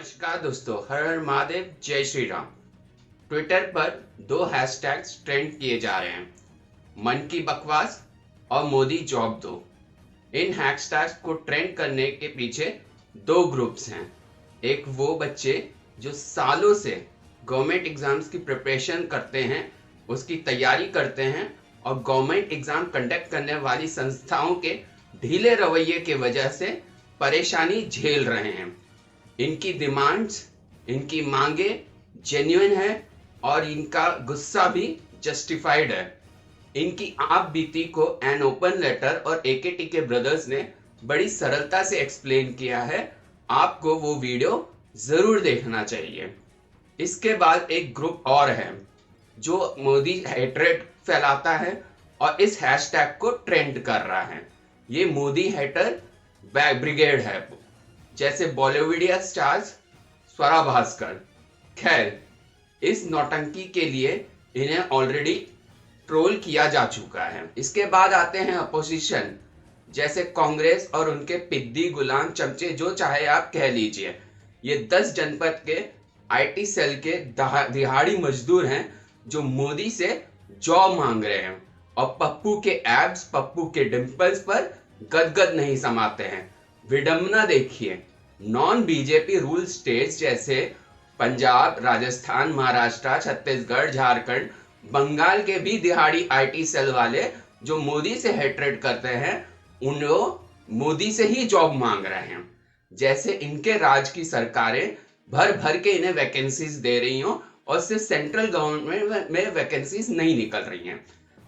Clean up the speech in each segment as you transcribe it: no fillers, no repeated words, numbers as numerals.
नमस्कार दोस्तों, हर हर महादेव, जय श्री राम। ट्विटर पर दो हैशटैग्स ट्रेंड किए जा रहे हैं, मन की बकवास और मोदी जॉब दो। इन हैशटैग्स को ट्रेंड करने के पीछे दो ग्रुप्स हैं। एक वो बच्चे जो सालों से गवर्नमेंट एग्जाम्स की प्रिपरेशन करते हैं, उसकी तैयारी करते हैं और गवर्नमेंट एग्जाम कंडक्ट करने वाली संस्थाओं के ढीले रवैये की वजह से परेशानी झेल रहे हैं। इनकी डिमांड्स, इनकी मांगे जेन्युइन है और इनका गुस्सा भी जस्टिफाइड है। इनकी आप बीती को एन ओपन लेटर और एकेटी के ब्रदर्स ने बड़ी सरलता से एक्सप्लेन किया है। आपको वो वीडियो जरूर देखना चाहिए। इसके बाद एक ग्रुप और है जो मोदी हेटरेट फैलाता है और इस हैशटैग को ट्रेंड कर रहा है। ये मोदी हेटर ब्रिगेड है, जैसे बॉलीवुडिया स्टार्स स्वरा भास्कर। खैर, इस नौटंकी के लिए इन्हें ऑलरेडी ट्रोल किया जा चुका है। इसके बाद आते हैं अपोजिशन, जैसे कांग्रेस और उनके पिद्दी गुलाम चमचे, जो चाहे आप कह लीजिए। ये 10 जनपद के आईटी सेल के दिहाड़ी मजदूर हैं जो मोदी से जॉब मांग रहे हैं और पप्पू के एब्स, पप्पू के डिंपल्स पर गदगद नहीं समाते हैं। विडंबना देखिए, नॉन बीजेपी रूल स्टेट्स जैसे पंजाब, राजस्थान, महाराष्ट्र, छत्तीसगढ़, झारखंड, बंगाल के भी दिहाड़ी आईटी सेल वाले जो मोदी से हेट्रेड करते हैं, उन लोग मोदी से ही जॉब मांग रहे हैं। जैसे इनके राज की सरकारें भर भर के इन्हें वैकेंसीज दे रही हो और सिर्फ सेंट्रल गवर्नमेंट में वैकेंसीज नहीं निकल रही हैं।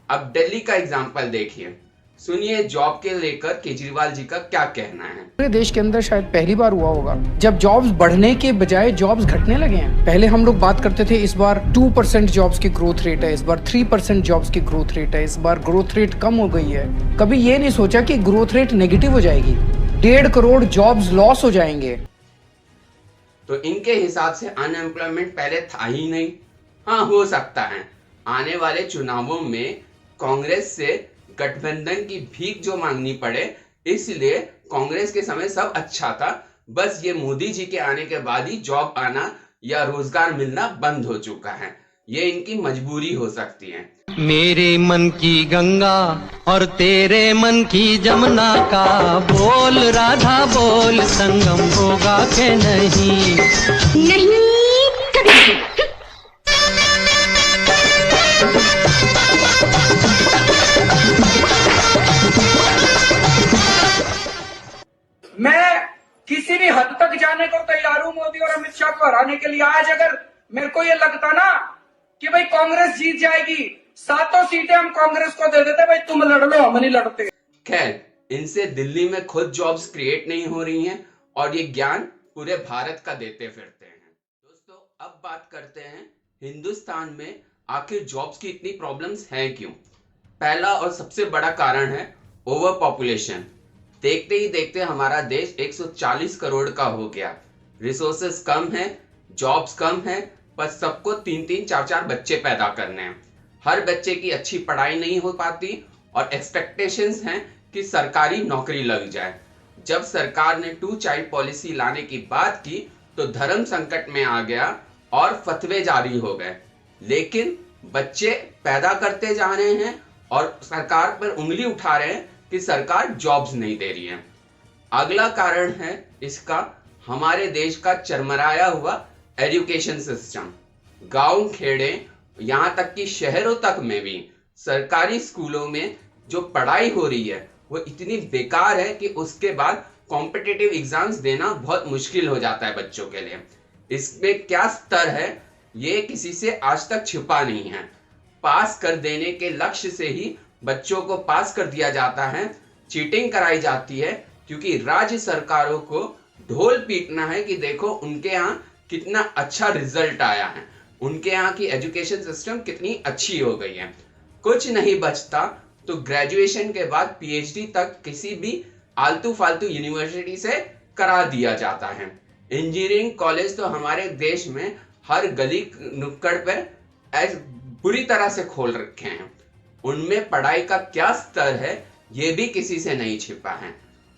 अब दिल्ली का एग्जांपल देखिए, सुनिए जॉब के लेकर केजरीवाल जी का क्या कहना है। पूरे देश के अंदर शायद पहली बार हुआ होगा जब जॉब्स बढ़ने के बजाय जॉब्स घटने लगे हैं। पहले हम लोग बात करते थे इस बार 2% जॉब्स की ग्रोथ रेट है, इस बार 3% जॉब्स की ग्रोथ रेट है, इस बार ग्रोथ रेट कम हो गई है। कभी ये नहीं सोचा कि ग्रोथ रेट नेगेटिव हो जाएगी, 1.5 करोड़ जॉब्स लॉस हो जाएंगे। तो इनके हिसाब से अनएम्प्लॉयमेंट पहले था ही नहीं। हाँ, हो सकता है आने वाले चुनावों में कांग्रेस से गठबंधन की भीख जो मांगनी पड़े, इसलिए कांग्रेस के समय सब अच्छा था। बस ये मोदी जी के आने के बाद ही जॉब आना या रोजगार मिलना बंद हो चुका है। ये इनकी मजबूरी हो सकती है। मेरे मन की गंगा और तेरे मन की जमुना का बोल राधा बोल, संगम होगा के नहीं कभी। मैं किसी भी हद तक जाने को तैयार हूं मोदी और अमित शाह को हराने के लिए। आज अगर मेरे को ये लगता ना कि भाई कांग्रेस जीत जाएगी, 7 सीटें हम कांग्रेस को दे देते, भाई तुम लड़ लो, हम नहीं लड़ते। खैर, इनसे दिल्ली में खुद जॉब्स क्रिएट नहीं हो रही हैं और ये ज्ञान पूरे भारत का देते फिरते हैं। दोस्तों, अब बात करते हैं हिंदुस्तान में आखिर जॉब्स की इतनी प्रॉब्लम्स हैं क्यों। पहला और सबसे बड़ा कारण है ओवर पॉपुलेशन। देखते ही देखते हमारा देश 140 करोड़ का हो गया। रिसोर्सेस कम है, जॉब्स कम है, बस सबको 3-3, 4-4 बच्चे पैदा करने हैं। हर बच्चे की अच्छी पढ़ाई नहीं हो पाती और एक्सपेक्टेशंस हैं कि सरकारी नौकरी लग जाए। जब सरकार ने 2 चाइल्ड पॉलिसी लाने की बात की तो धर्म संकट में आ गया और फतवे जारी हो गए। लेकिन बच्चे पैदा करते जा रहे हैं और सरकार पर उंगली उठा रहे हैं कि सरकार जॉब्स नहीं दे रही है। अगला कारण है इसका हमारे देश का चरमराया हुआ एजुकेशन सिस्टम। गांव, खेड़े, यहां तक कि शहरों तक में भी सरकारी स्कूलों में जो पढ़ाई हो रही है वो इतनी बेकार है कि उसके बाद कॉम्पिटिटिव एग्जाम्स देना बहुत मुश्किल हो जाता है बच्चों के लिए। इसमें क्या स्तर है ये किसी से आज तक छिपा नहीं है। पास कर देने के लक्ष्य से ही बच्चों को पास कर दिया जाता है, चीटिंग कराई जाती है, क्योंकि राज्य सरकारों को ढोल पीटना है कि देखो उनके यहाँ कितना अच्छा रिजल्ट आया है, उनके यहाँ की एजुकेशन सिस्टम कितनी अच्छी हो गई है। कुछ नहीं बचता तो ग्रेजुएशन के बाद पीएचडी तक किसी भी आलतू फालतू यूनिवर्सिटी से करा दिया जाता है। इंजीनियरिंग कॉलेज तो हमारे देश में हर गली नुक्कड़ पर बुरी तरह से खोल रखे हैं। उनमें पढ़ाई का क्या स्तर है ये भी किसी से नहीं छिपा है।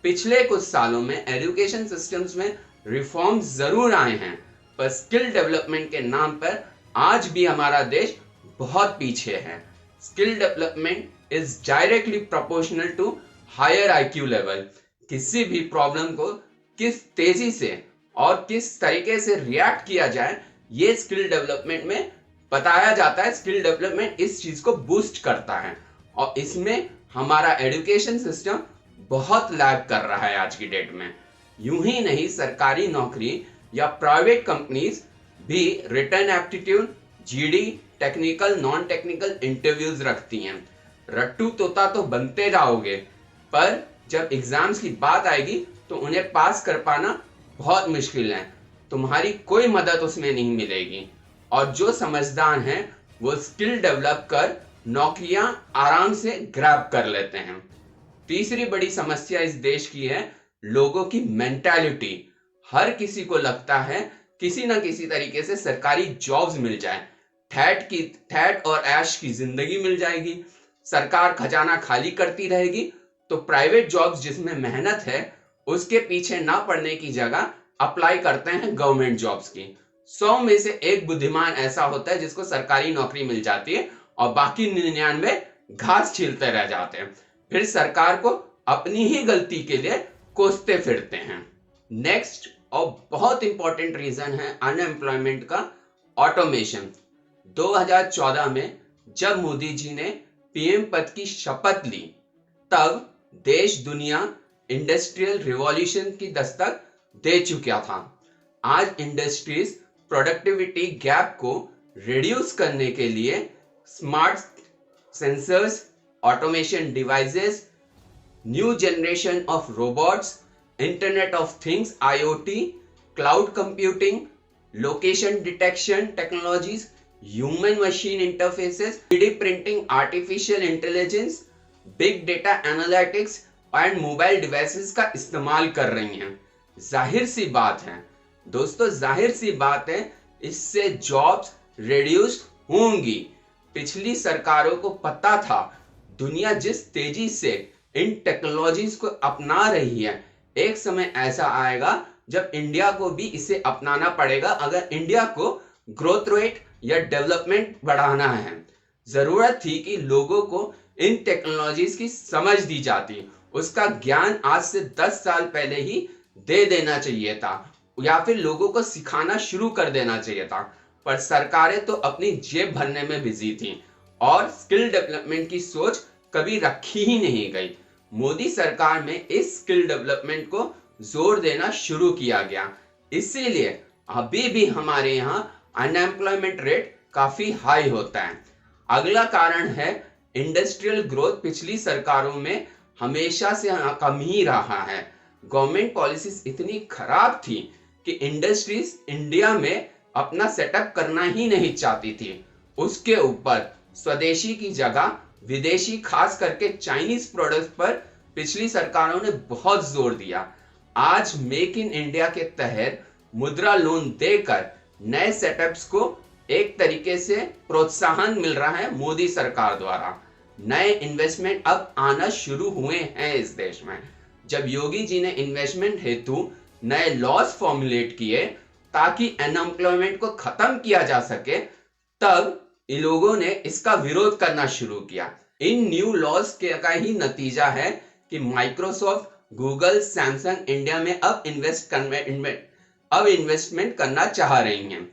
पिछले कुछ सालों में एजुकेशन सिस्टम्स में रिफॉर्म्स जरूर आए हैं, पर स्किल डेवलपमेंट के नाम पर आज भी हमारा देश बहुत पीछे है। Skill development is directly proportional to higher IQ level. किसी भी प्रॉब्लम को किस तेजी से और किस तरीके से रिएक्ट किया जाए, ये स्किल डेवलपमेंट में बताया जाता है। स्किल डेवलपमेंट इस चीज को बूस्ट करता है और इसमें हमारा एजुकेशन सिस्टम बहुत लैग कर रहा है आज की डेट में। यूं ही नहीं, सरकारी नौकरी या प्राइवेट कंपनीज भी written aptitude, GD, technical, non technical interviews रखती हैं। रट्टू तोता तो बनते जाओगे, पर जब एग्जाम्स की बात आएगी तो उन्हें पास कर पाना बहुत मुश्किल है। तुम्हारी कोई मदद उसमें नहीं मिलेगी। और जो समझदार हैं वो स्किल डेवलप कर नौकरियां आराम से ग्रैब कर लेते हैं। तीसरी बड़ी समस्या इस देश की है लोगों की मेंटालिटी। हर किसी को लगता है किसी ना किसी तरीके से सरकारी जॉब्स मिल जाए, ठैठ और ऐश की जिंदगी मिल जाएगी, सरकार खजाना खाली करती रहेगी, तो प्राइवेट जॉब्स जिसमें मेहनत है उसके पीछे ना पड़ने की जगह अप्लाई करते हैं गवर्नमेंट जॉब्स की। 100 में से एक बुद्धिमान ऐसा होता है जिसको सरकारी नौकरी मिल जाती है और बाकी 99 घास छीलते रह जाते हैं, फिर सरकार को अपनी ही गलती के लिए कोसते फिरते हैं। नेक्स्ट और बहुत इंपॉर्टेंट रीजन है अनएम्प्लॉयमेंट का, ऑटोमेशन। 2014 में जब मोदी जी ने PM पद की शपथ ली, तब देश दुनिया इंडस्ट्रियल रिवॉल्यूशन की दस्तक दे चुका था। आज इंडस्ट्रीज प्रोडक्टिविटी गैप को रिड्यूस करने के लिए smart sensors, automation devices, new generation of robots, internet of things IoT, cloud computing, location detection technologies, human machine interfaces, 3D printing, artificial intelligence, big data analytics and mobile devices का इस्तेमाल कर रही हैं। जाहिर सी बात है दोस्तों, जाहिर सी बात है इससे जॉब्स रिड्यूस होंगी। पिछली सरकारों को पता था दुनिया जिस तेजी से इन टेक्नोलॉजीज को अपना रही है, एक समय ऐसा आएगा जब इंडिया को भी इसे अपनाना पड़ेगा अगर इंडिया को ग्रोथ रेट या डेवलपमेंट बढ़ाना है। जरूरत थी कि लोगों को इन टेक्नोलॉजीज की समझ दी जाती, उसका ज्ञान आज से 10 साल पहले ही दे देना चाहिए था या फिर लोगों को सिखाना शुरू कर देना चाहिए था, पर सरकारें तो अपनी जेब भरने में बिजी थीं और स्किल डेवलपमेंट की सोच कभी रखी ही नहीं गई। मोदी सरकार में इस स्किल डेवलपमेंट को जोर देना शुरू किया गया, इसीलिए अभी भी हमारे यहाँ अनएम्प्लॉयमेंट रेट काफी हाई होता है। अगला कारण है इंडस्ट्रियल ग्रोथ पिछली सरकारों में हमेशा से कम ही रहा है। गवर्नमेंट पॉलिसीज इतनी खराब थी कि इंडस्ट्रीज इंडिया में अपना सेटअप करना ही नहीं चाहती थी। उसके ऊपर स्वदेशी की जगह विदेशी, खास करके चाइनीज प्रोडक्ट्स पर पिछली सरकारों ने बहुत जोर दिया। आज मेक इन इंडिया के तहत मुद्रा लोन देकर नए सेटअप्स को एक तरीके से प्रोत्साहन मिल रहा है मोदी सरकार द्वारा। नए इन्वेस्टमेंट अब आना शुरू हुए हैं इस देश में। जब योगी जी ने इन्वेस्टमेंट हेतु नए लॉज फॉर्मुलेट किए ताकि अनएम्प्लॉयमेंट को खत्म किया जा सके, तब इन लोगों ने इसका विरोध करना शुरू किया। इन न्यू लॉज का ही नतीजा है कि माइक्रोसॉफ्ट, गूगल, सैमसंग इंडिया में अब इन्वेस्टमेंट करना चाह रही हैं।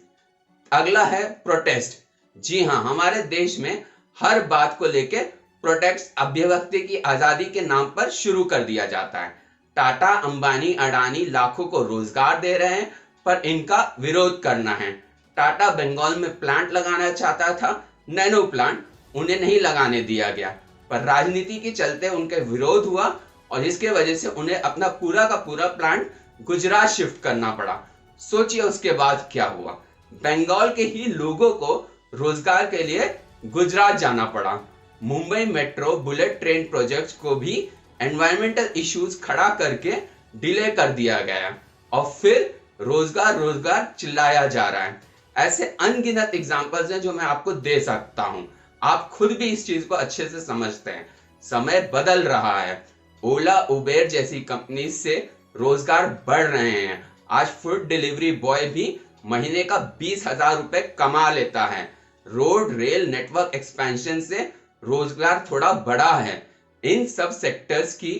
अगला है प्रोटेस्ट। जी हाँ, हमारे देश में हर बात को लेकर प्रोटेस्ट अभिव्यक्ति की आजादी के नाम पर शुरू कर दिया जाता है। टाटा, अंबानी, अडानी लाखों को रोजगार दे रहे हैं, पर इनका विरोध करना है। टाटा बंगाल में प्लांट लगाना चाहता था, नैनो प्लांट, उन्हें नहीं लगाने दिया गया, पर राजनीति के चलते उनके विरोध हुआ और इसके वजह से उन्हें अपना पूरा का पूरा प्लांट गुजरात शिफ्ट करना पड़ा। सोचिए उसके बाद क्या हुआ, बंगाल के ही लोगों को रोजगार के लिए गुजरात जाना पड़ा। Mumbai metro bullet train project को भी एनवायरमेंटल इश्यूज खड़ा करके डिले कर दिया गया और फिर रोजगार चिल्लाया जा रहा है। ऐसे अनगिनत एग्जांपल्स हैं जो मैं आपको दे सकता हूं। आप खुद भी इस चीज को अच्छे से समझते हैं। समय बदल रहा है। ओला, उबेर जैसी कंपनी से रोजगार बढ़ रहे हैं। आज फूड डिलीवरी बॉय भी महीने का 20,000 रुपए कमा लेता है। रोड रेल नेटवर्क एक्सपेंशन से रोजगार थोड़ा बढ़ा है। इन सब सेक्टर्स की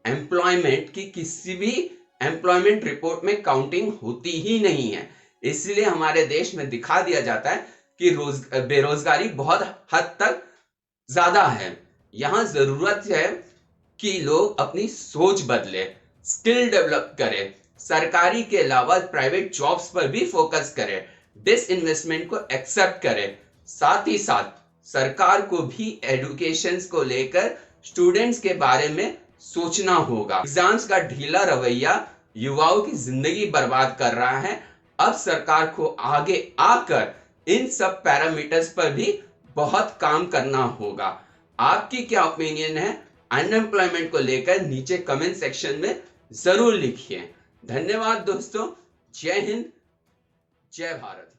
एम्प्लॉयमेंट की किसी भी एम्प्लॉयमेंट रिपोर्ट में काउंटिंग होती ही नहीं है। इसलिए हमारे देश में दिखा दिया जाता है कि बेरोजगारी बहुत हद तक ज्यादा है। यहाँ जरूरत है कि लोग अपनी सोच बदले, स्किल डेवलप करें, सरकारी के अलावा प्राइवेट जॉब्स पर भी फोकस करें, डिसइन्वेस्टमेंट को एक्सेप्ट करें। साथ ही साथ सरकार को भी एजुकेशन को लेकर स्टूडेंट्स के बारे में सोचना होगा। एग्जाम्स का ढीला रवैया युवाओं की जिंदगी बर्बाद कर रहा है। अब सरकार को आगे आकर इन सब पैरामीटर्स पर भी बहुत काम करना होगा। आपकी क्या ओपिनियन है अनएम्प्लॉयमेंट को लेकर? नीचे कमेंट सेक्शन में जरूर लिखिए। धन्यवाद दोस्तों। जय हिंद, जय भारत।